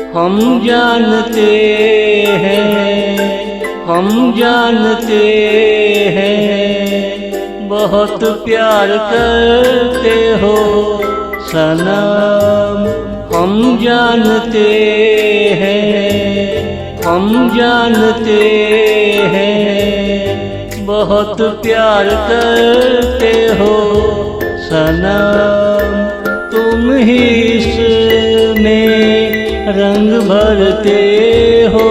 हम जानते हैं, हम जानते हैं, बहुत प्यार करते हो सनम। हम जानते हैं, हम जानते हैं, बहुत प्यार करते हो सनम। तुम ही इसमें रंग भरते हो,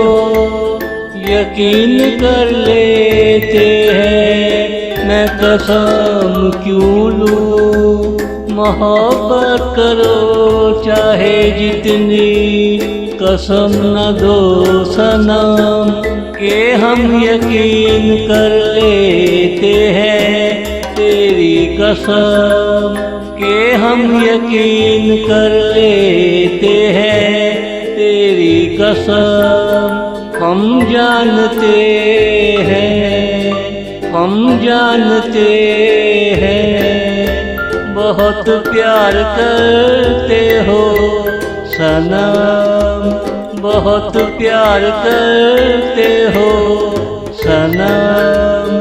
यकीन कर लेते हैं, मैं कसम क्यों लूं। मोहब्बत करो चाहे जितनी, कसम न दो सनम के हम यकीन कर लेते हैं तेरी कसम, के हम यकीन कर लेते हैं तेरी कसम। हम जानते हैं, हम जानते हैं, बहुत प्यार करते हो सनम, बहुत प्यार करते हो सनम।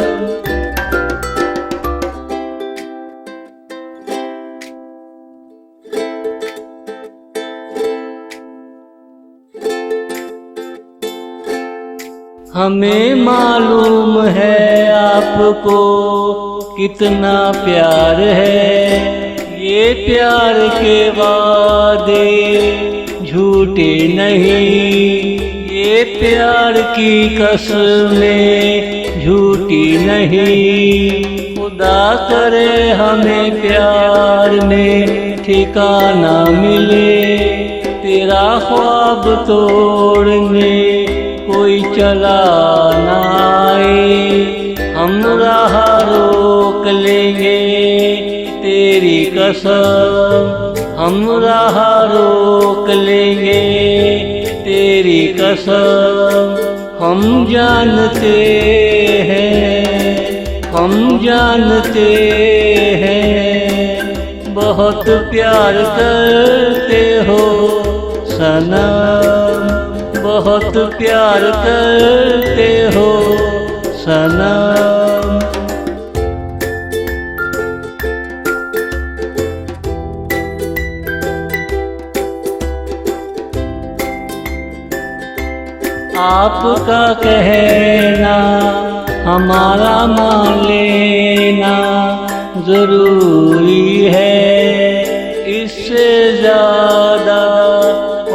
हमें मालूम है आपको कितना प्यार है, ये प्यार के वादे झूठे नहीं, ये प्यार की कसमें झूठी नहीं। खुदा करे हमें प्यार में ठिकाना मिले, तेरा ख्वाब तोड़ने कोई चला ना आए। हम राह रोक लेंगे तेरी कसम, हम राह रोक लेंगे तेरी कसम। हम जानते हैं, हम जानते हैं, बहुत प्यार करते हो सनम, बहुत प्यार करते हो सनम। आपका कहना हमारा मान लेना जरूरी है, इससे ज्यादा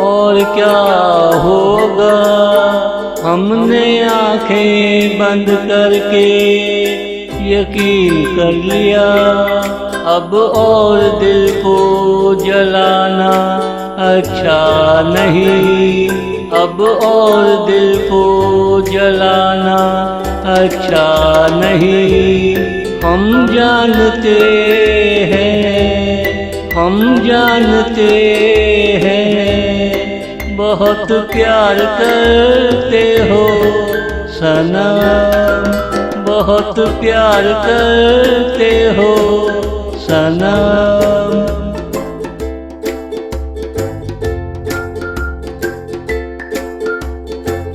और क्या होगा। हमने आंखें बंद करके यकीन कर लिया, अब और दिल को जलाना अच्छा नहीं, अब और दिल को जलाना अच्छा नहीं। हम जानते हैं, हम जानते हैं, बहुत प्यार करते हो सनम, बहुत प्यार करते हो सनम।